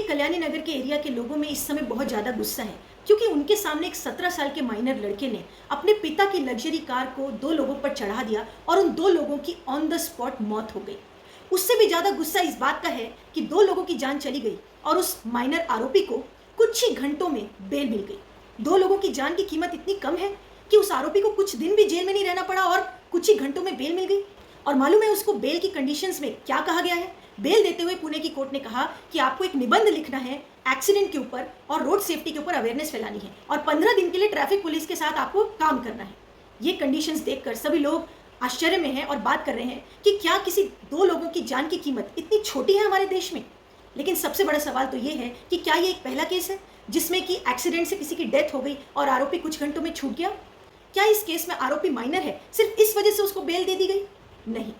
कल्याणी नगर के एरिया के लोगों में इस समय बहुत ज़्यादा गुस्सा है क्योंकि उनके सामने एक 17 साल के माइनर लड़के ने अपने पिता की लग्जरी कार को 2 लोगों पर चढ़ा दिया और उन 2 लोगों की ऑन द स्पॉट मौत हो गई। उससे भी ज़्यादा गुस्सा इस बात का है कि 2 लोगों की जान चली गई और उस माइनर आरोपी को कुछ ही घंटों में बेल मिल गई। 2 लोगों की जान की कीमत इतनी कम है कि उस आरोपी को कुछ दिन भी जेल में नहीं रहना पड़ा और कुछ ही घंटों में बेल मिल गई। और मालूम है उसको बेल की कंडीशंस में क्या कहा गया है? बेल देते हुए पुणे की कोर्ट ने कहा कि आपको एक निबंध लिखना है एक्सीडेंट के ऊपर और रोड सेफ्टी के ऊपर अवेयरनेस फैलानी है और 15 दिन के लिए ट्रैफिक पुलिस के साथ आपको काम करना है। ये कंडीशंस देखकर सभी लोग आश्चर्य में हैं और बात कर रहे हैं कि क्या किसी 2 लोगों की जान की कीमत इतनी छोटी है हमारे देश में। लेकिन सबसे बड़ा सवाल तो ये है कि क्या ये एक पहला केस है जिसमें कि एक्सीडेंट से किसी की डेथ हो गई और आरोपी कुछ घंटों में छूट गया? क्या इस केस में आरोपी माइनर है, सिर्फ इस वजह से उसको बेल दे दी गई? नहीं।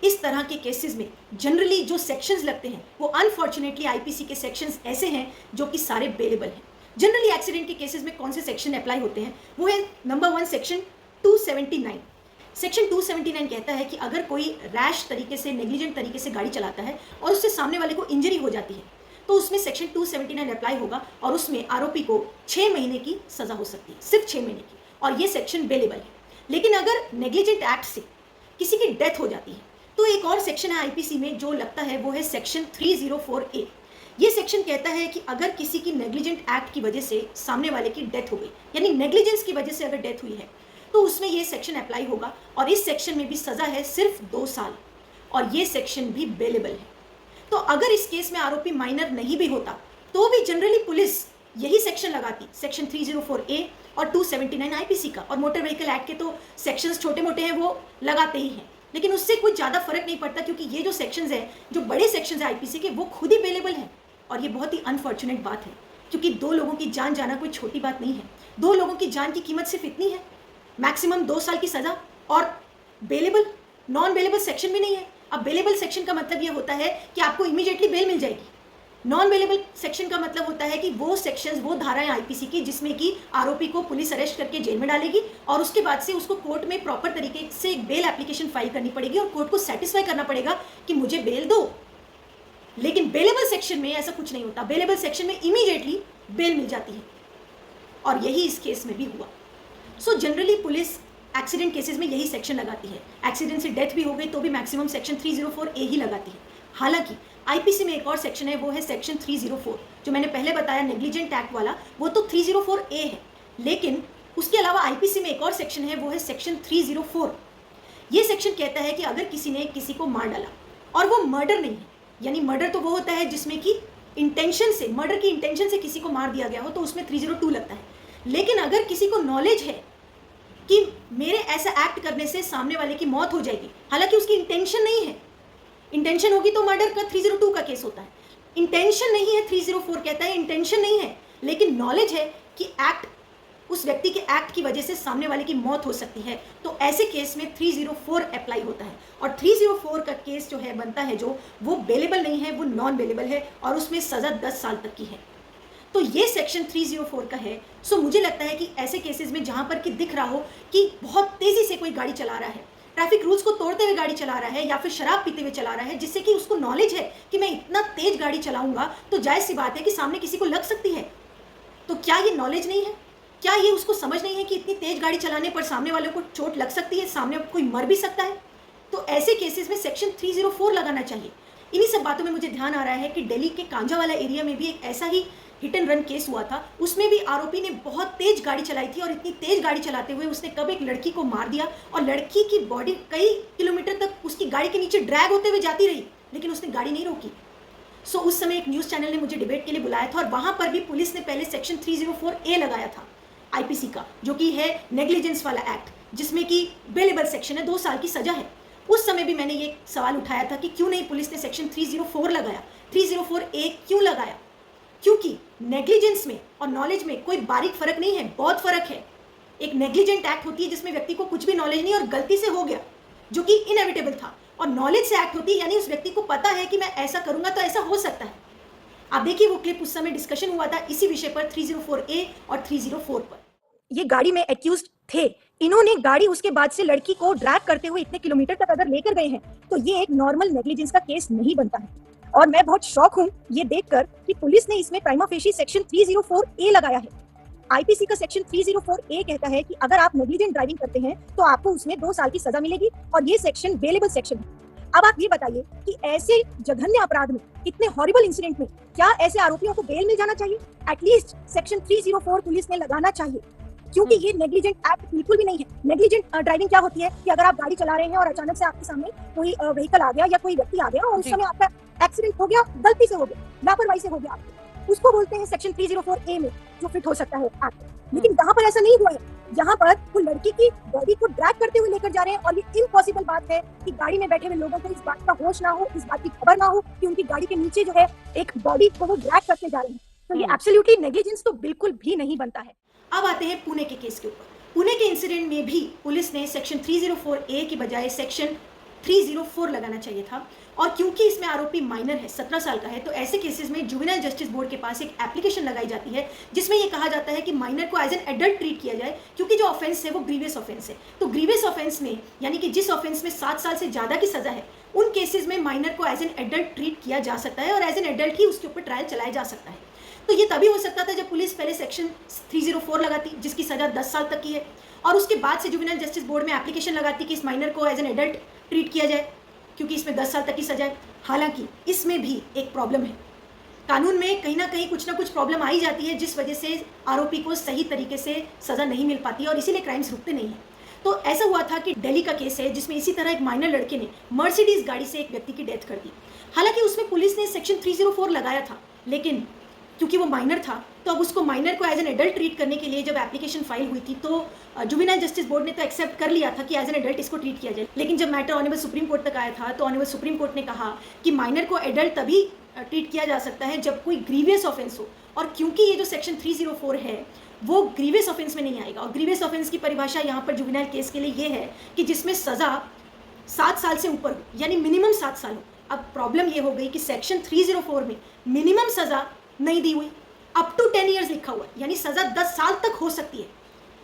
इस तरह के केसेस में जनरली जो सेक्शंस लगते हैं वो अनफॉर्चुनेटली आईपीसी के सेक्शंस ऐसे हैं जो कि सारे बेलेबल हैं। जनरली एक्सीडेंट के केसेस में कौन से सेक्शन अप्लाई होते हैं? वो है नंबर 1 सेक्शन 279। सेक्शन 279 कहता है कि अगर कोई रैश तरीके से, नेग्लिजेंट तरीके से गाड़ी चलाता है और उससे सामने वाले को इंजरी हो जाती है तो उसमें सेक्शन 279 अप्लाई होगा और उसमें आरोपी को 6 महीने की सजा हो सकती है, सिर्फ 6 महीने की, और ये सेक्शन बेलेबल है। लेकिन अगर नेग्लिजेंट एक्ट से किसी की डेथ हो जाती है तो एक और सेक्शन है आईपीसी में जो लगता है वो है सेक्शन 304A। ये सेक्शन कहता है कि अगर किसी की नेग्लिजेंट एक्ट की वजह से सामने वाले की डेथ हो गई, यानी नेग्लिजेंस की वजह से अगर डेथ हुई है तो उसमें ये सेक्शन अप्लाई होगा और इस सेक्शन में भी सजा है सिर्फ 2 साल और ये सेक्शन भी बेलेबल है। तो अगर इस केस में आरोपी माइनर नहीं भी होता तो भी जनरली पुलिस यही सेक्शन लगाती, सेक्शन 304A और 279 आईपीसी का, और मोटर व्हीकल एक्ट के तो सेक्शंस छोटे मोटे हैं वो लगाते ही हैं, लेकिन उससे कुछ ज़्यादा फर्क नहीं पड़ता क्योंकि ये जो सेक्शंस हैं, जो बड़े सेक्शंस हैं आईपीसी के, वो खुद ही बेलेबल हैं। और ये बहुत ही अनफॉर्चुनेट बात है क्योंकि 2 लोगों की जान जाना कोई छोटी बात नहीं है। 2 लोगों की जान की कीमत सिर्फ इतनी है, मैक्सिमम 2 साल की सजा, और बेलेबल, नॉन बेलेबल सेक्शन भी नहीं है। अब बेलेबल सेक्शन का मतलब ये होता है कि आपको इमीडिएटली बेल मिल जाएगी। नॉन बेलेबल सेक्शन का मतलब होता है कि वो सेक्शंस, वो धाराएं आईपीसी की जिसमें कि आरोपी को पुलिस अरेस्ट करके जेल में डालेगी और उसके बाद से उसको कोर्ट में प्रॉपर तरीके से एक बेल एप्लीकेशन फाइल करनी पड़ेगी और कोर्ट को सेटिस्फाई करना पड़ेगा कि मुझे बेल दो। लेकिन बेलेबल सेक्शन में ऐसा कुछ नहीं होता। बेलेबल सेक्शन में इमीडिएटली बेल मिल जाती है और यही इस केस में भी हुआ। So generally police accident cases में यही सेक्शन लगाती है। एक्सीडेंट से डेथ भी हो गई तो भी मैक्सिमम सेक्शन 304A ही लगाती है। हालांकि आईपीसी में एक और सेक्शन है, वो है सेक्शन 304, जो मैंने पहले बताया नेग्लिजेंट एक्ट वाला, वो तो 304A है। लेकिन उसके अलावा आईपीसी में एक और सेक्शन है, वो है सेक्शन 304। ये सेक्शन कहता है कि अगर किसी ने किसी को मार डाला और वो मर्डर नहीं है, यानी मर्डर तो वो होता है जिसमें कि इंटेंशन से, मर्डर की इंटेंशन से किसी को मार दिया गया हो, तो उसमें 302 लगता है। लेकिन अगर किसी को नॉलेज है कि मेरे ऐसा एक्ट करने से सामने वाले की मौत हो जाएगी, हालांकि उसकी इंटेंशन नहीं है, इंटेंशन होगी तो मर्डर का 302 का केस होता है। इंटेंशन नहीं है, 304 कहता है इंटेंशन नहीं है, लेकिन नॉलेज है कि एक्ट, उस व्यक्ति के एक्ट की वजह से सामने वाले की मौत हो सकती है, तो ऐसे केस में 304 अप्लाई होता है। और 304 का केस जो है बनता है, जो वो बेलेबल नहीं है, वो नॉन बेलेबल है और उसमें सजा 10 साल तक की है। तो ये सेक्शन 304 का है। सो मुझे लगता है कि ऐसे केसेस में जहाँ पर कि दिख रहा हो कि बहुत तेज़ी से कोई गाड़ी चला रहा है, ट्रैफिक रूल्स को तोड़ते हुए गाड़ी चला रहा है या फिर शराब पीते हुए चला रहा है, जिससे कि उसको नॉलेज है कि मैं इतना तेज गाड़ी चलाऊंगा तो जायज़ सी बात है कि सामने किसी को लग सकती है। तो क्या ये नॉलेज नहीं है? क्या ये उसको समझ नहीं है कि इतनी तेज गाड़ी चलाने पर सामने वाले को चोट लग सकती है, सामने कोई मर भी सकता है? तो ऐसे केसेस में सेक्शन 304 लगाना चाहिए। इन्हीं सब बातों में मुझे ध्यान आ रहा है कि दिल्ली के कांजावाला एरिया में भी एक ऐसा ही हिट एंड रन केस हुआ था। उसमें भी आरोपी ने बहुत तेज गाड़ी चलाई थी और इतनी तेज गाड़ी चलाते हुए उसने कब एक लड़की को मार दिया और लड़की की बॉडी कई किलोमीटर तक उसकी गाड़ी के नीचे ड्रैग होते हुए जाती रही, लेकिन उसने गाड़ी नहीं रोकी। सो उस समय एक न्यूज़ चैनल ने मुझे डिबेट के लिए बुलाया था और वहाँ पर भी पुलिस ने पहले सेक्शन 304A लगाया था आईपीसी का, जो कि है नेग्लिजेंस वाला एक्ट, जिसमें कि बेलेबल सेक्शन है, 2 साल की सजा है। उस समय भी मैंने ये सवाल उठाया था कि क्यों नहीं पुलिस ने सेक्शन 304 लगाया, 304A क्यों लगाया? क्योंकि नेग्लिजेंस में और नॉलेज में कोई बारीक फर्क नहीं है, बहुत फर्क है। एक नेग्लिजेंट एक्ट होती है जिसमें व्यक्ति को कुछ भी नॉलेज नहीं और गलती से हो गया, जो कि इनएविटेबल था, और नॉलेज से एक्ट होती है यानी उस व्यक्ति को पता है कि मैं ऐसा करूंगा तो ऐसा हो सकता है। आप देखिए वो क्लिप, उस समय डिस्कशन हुआ था इसी विषय पर, 304A और 304 पर। ये गाड़ी में एक्यूज्ड थे, इन्होंने गाड़ी उसके बाद से लड़की को ड्रैग करते हुए इतने किलोमीटर तक अगर लेकर गए हैं तो ये एक नॉर्मल नेग्लिजेंस का केस नहीं बनता है। और मैं बहुत शॉक हूँ ये देखकर कि पुलिस ने इसमें प्राइमा फेशी सेक्शन 304A लगाया है। आईपीसी का सेक्शन 304A कहता है कि अगर आप नेग्लिजेंट ड्राइविंग करते हैं तो आपको उसमें 2 साल की सजा मिलेगी और ये सेक्शन बेलेबल सेक्शन है। अब आप ये बताइए कि ऐसे जघन्य अपराध में, इतने हॉरिबल इंसिडेंट में क्या ऐसे आरोपियों को बेल मिल जाना चाहिए? एटलीस्ट सेक्शन 304 पुलिस ने लगाना चाहिए, क्योंकि ये नेग्लिजेंट एक्ट बिल्कुल भी नहीं है। नेग्लिजेंट ड्राइविंग क्या होती है कि अगर आप गाड़ी चला रहे हैं और अचानक से आपके सामने कोई व्हीकल आ गया या कोई व्यक्ति आ गया और उस समय आपका एक्सीडेंट हो गया, गलती से हो गया, लापरवाही से हो गया, उसको बोलते हैं सेक्शन 304A में जो फिट हो सकता है एक्ट। लेकिन यहाँ पर ऐसा नहीं हुआ है। यहाँ पर वो लड़की की बॉडी को ड्रैग करते हुए लेकर जा रहे हैं और ये इम्पॉसिबल बात है कि गाड़ी में बैठे हुए लोगों को इस बात का होश ना हो, इस बात की खबर ना हो कि उनकी गाड़ी के नीचे जो है एक बॉडी को वो ड्रैग करते जा रहे हैं। तो ये एब्सोल्युटली नेग्लिजेंस तो बिल्कुल भी नहीं बनता है। अब आते हैं पुणे के केस के ऊपर। पुणे के इंसिडेंट में भी पुलिस ने सेक्शन 304A की बजाय सेक्शन 304 लगाना चाहिए था, और क्योंकि इसमें आरोपी माइनर है, 17 साल का है, तो ऐसे केसेस में जुवेनाइल जस्टिस बोर्ड के पास एक एप्लीकेशन लगाई जाती है जिसमें यह कहा जाता है कि माइनर को एज एन एडल्ट ट्रीट किया जाए, क्योंकि जो ऑफेंस है वो ग्रीवियस ऑफेंस है। तो ग्रीवियस ऑफेंस में, यानी कि जिस ऑफेंस में 7 साल से ज़्यादा की सज़ा है, उन केसेस में माइनर को एज एन एडल्ट ट्रीट किया जा सकता है और एज एन एडल्ट ही उसके ऊपर ट्रायल चलाया जा सकता है। तो ये तभी हो सकता था जब पुलिस पहले सेक्शन 304 लगाती जिसकी सज़ा 10 साल तक की है, और उसके बाद से जुवेनाइल जस्टिस बोर्ड में एप्लीकेशन लगाती कि इस माइनर को एज एन एडल्ट ट्रीट किया जाए, क्योंकि इसमें 10 साल तक की सजा है। हालांकि इसमें भी एक प्रॉब्लम है, कानून में कहीं ना कहीं कुछ ना कुछ प्रॉब्लम आई जाती है, जिस वजह से आरोपी को सही तरीके से सज़ा नहीं मिल पाती है और इसीलिए क्राइम्स रुकते नहीं हैं। तो ऐसा हुआ था कि दिल्ली का केस है जिसमें इसी तरह एक माइनर लड़के ने मर्सिडीज गाड़ी से एक व्यक्ति की डेथ कर दी। हालांकि उसमें पुलिस ने सेक्शन 304 लगाया था, लेकिन क्योंकि वो माइनर था तो अब उसको माइनर को एज एन एडल्ट ट्रीट करने के लिए जब एप्लीकेशन फाइल हुई थी तो जुवेनाइल जस्टिस बोर्ड ने तो एक्सेप्ट कर लिया था कि एज एन एडल्ट इसको ट्रीट किया जाए। लेकिन जब मैटर ऑनरेबल सुप्रीम कोर्ट तक आया था तो ऑनरेबल सुप्रीम कोर्ट ने कहा कि माइनर को एडल्ट तभी ट्रीट किया जा सकता है जब कोई ग्रीवियस ऑफेंस हो, और क्योंकि ये जो सेक्शन 304 है वो ग्रीवियस ऑफेंस में नहीं आएगा। और ग्रीवियस ऑफेंस की परिभाषा यहाँ पर जुवेनाइल केस के लिए ये है कि जिसमें सज़ा 7 साल से ऊपर हो, यानी मिनिमम 7 साल हो। अब प्रॉब्लम ये हो गई कि सेक्शन 304 में मिनिमम सज़ा नहीं दी हुई, अप टू 10 ईयर्स लिखा हुआ है, यानी सज़ा 10 साल तक हो सकती है,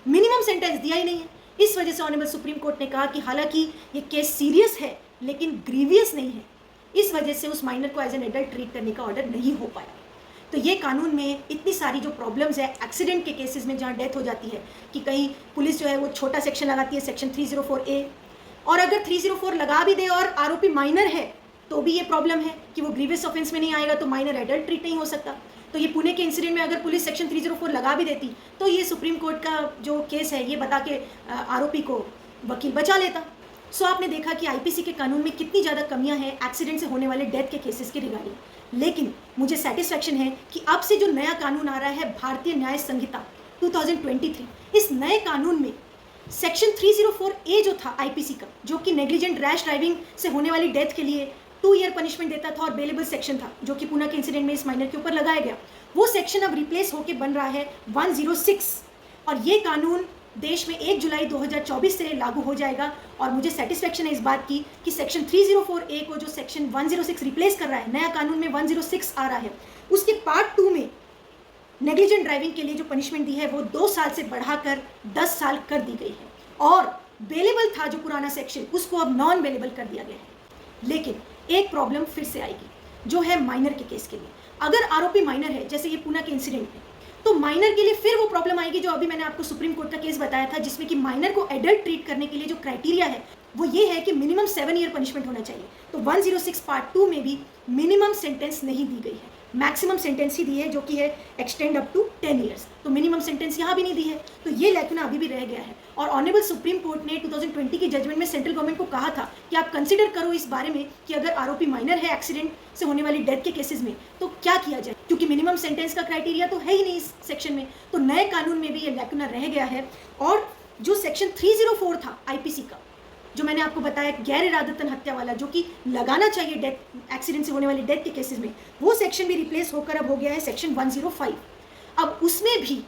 मिनिमम सेंटेंस दिया ही नहीं है। इस वजह से ऑनरेबल सुप्रीम कोर्ट ने कहा कि हालांकि ये केस सीरियस है लेकिन ग्रीवियस नहीं है, इस वजह से उस माइनर को एज एन एडल्ट ट्रीट करने का ऑर्डर नहीं हो पाया। तो ये कानून में इतनी सारी जो प्रॉब्लम्स है एक्सीडेंट के केसेस में जहाँ डेथ हो जाती है कि कहीं पुलिस जो है वो छोटा सेक्शन लगाती है सेक्शन 304A, और अगर 304 लगा भी दे और आरोपी माइनर है तो भी ये प्रॉब्लम है कि वो ग्रीवियस ऑफेंस में नहीं आएगा, तो माइनर एडल्ट ट्रीट नहीं हो सकता। तो ये पुणे के इंसिडेंट में अगर पुलिस सेक्शन 304 लगा भी देती तो ये सुप्रीम कोर्ट का जो केस है ये बता के आरोपी को वकील बचा लेता। सो आपने देखा कि आईपीसी के कानून में कितनी ज़्यादा कमियां हैं एक्सीडेंट से होने वाले डेथ के केसेस के रिगार्डिंग। लेकिन मुझे सेटिस्फैक्शन है कि अब से जो नया कानून आ रहा है भारतीय न्याय संहिता 2023, इस नए कानून में सेक्शन 304A जो था आईपीसी का, जो कि नेग्लिजेंट रैश ड्राइविंग से होने वाली डेथ के लिए 2 ईयर पनिशमेंट देता था और बेलेबल सेक्शन था, जो कि पुणे के इंसिडेंट में इस माइनर के ऊपर लगाया गया, वो सेक्शन अब रिप्लेस होकर बन रहा है 106, और ये कानून देश में 1 जुलाई 2024 से लागू हो जाएगा। और मुझे सेटिस्फैक्शन है इस बात की कि सेक्शन 304A को जो सेक्शन 106 रिप्लेस कर रहा है, नया कानून में 106 आ रहा है, उसके पार्ट 2 में नेग्लिजेंट ड्राइविंग के लिए जो पनिशमेंट दी है वो 2 साल से बढ़ाकर 10 साल कर दी गई है, और बेलेबल था जो पुराना सेक्शन उसको अब नॉन बेलेबल कर दिया गया है। लेकिन एक प्रॉब्लम फिर से आएगी जो है माइनर के केस के लिए। अगर आरोपी माइनर है जैसे ये पुणे के इंसिडेंट में, तो माइनर के लिए फिर वो प्रॉब्लम आएगी जो अभी मैंने आपको सुप्रीम कोर्ट का केस बताया था, जिसमें कि माइनर को एडल्ट ट्रीट करने के लिए जो क्राइटेरिया है वो ये है कि मिनिमम 7 ईयर पनिशमेंट होना चाहिए। तो 106 पार्ट 2 में भी मिनिमम सेंटेंस नहीं दी गई है, मैक्सिमम सेंटेंस ही दी है जो कि है एक्सटेंड अप टू 10 ईयर्स। तो मिनिमम सेंटेंस यहाँ भी नहीं दी है, तो ये लैकुना अभी भी रह गया है। और ऑनरेबल सुप्रीम कोर्ट ने 2020 की जजमेंट में सेंट्रल गवर्नमेंट को कहा था कि आप कंसिडर करो इस बारे में कि अगर आरोपी माइनर है एक्सीडेंट से होने वाली डेथ के केसेस में तो क्या किया जाए, क्योंकि मिनिमम सेंटेंस का क्राइटेरिया तो है ही नहीं इस सेक्शन में। तो नए कानून में भी ये लैकुना रह गया है। और जो सेक्शन 304 था आईपीसी का, जो मैंने आपको बताया गैर इरादतन हत्या वाला, जो कि लगाना चाहिए डेथ एक्सीडेंट से होने वाली डेथ के केसेस में, वो सेक्शन भी रिप्लेस होकर अब हो गया है सेक्शन 105। अब उसमें भी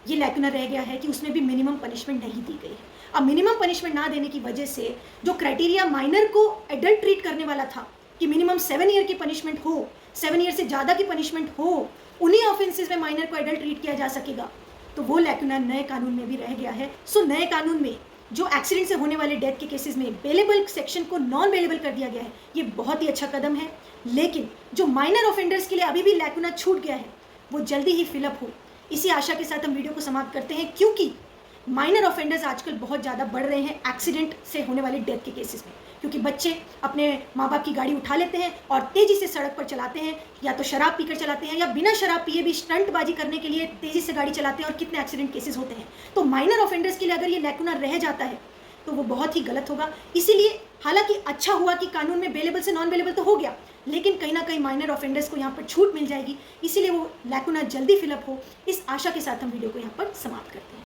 ये लैकुना रह गया है कि उसमें भी मिनिमम पनिशमेंट नहीं दी गई है। अब मिनिमम पनिशमेंट ना देने की वजह से जो क्राइटेरिया माइनर को एडल्ट ट्रीट करने वाला था कि मिनिमम 7 ईयर की पनिशमेंट हो, 7 ईयर से ज़्यादा की पनिशमेंट हो, उन्हीं ऑफेंसेस में माइनर को एडल्ट ट्रीट किया जा सकेगा, तो वो लैकुना नए कानून में भी रह गया है। सो नए कानून में जो एक्सीडेंट से होने वाले डेथ के केसेस में बेलेबल सेक्शन को नॉन बेलेबल कर दिया गया है, ये बहुत ही अच्छा कदम है। लेकिन जो माइनर ऑफेंडर्स के लिए अभी भी लैकुना छूट गया है वो जल्दी ही फिलअप हो, इसी आशा के साथ हम वीडियो को समाप्त करते हैं, क्योंकि माइनर ऑफेंडर्स आजकल बहुत ज़्यादा बढ़ रहे हैं एक्सीडेंट से होने वाले डेथ के केसेस में, क्योंकि बच्चे अपने माँ बाप की गाड़ी उठा लेते हैं और तेज़ी से सड़क पर चलाते हैं, या तो शराब पीकर चलाते हैं या बिना शराब पिए भी स्टंटबाजी करने के लिए तेज़ी से गाड़ी चलाते हैं, और कितने एक्सीडेंट केसेस होते हैं। तो माइनर ऑफेंडर्स के लिए अगर ये लैकुना रह जाता है तो वो बहुत ही गलत होगा। इसीलिए हालांकि अच्छा हुआ कि कानून में बेलेबल से नॉन बेलेबल तो हो गया, लेकिन कहीं ना कहीं माइनर ऑफेंडर्स को यहाँ पर छूट मिल जाएगी, इसीलिए वो लैकुना जल्दी फिलअप हो, इस आशा के साथ हम वीडियो को यहाँ पर समाप्त करते हैं।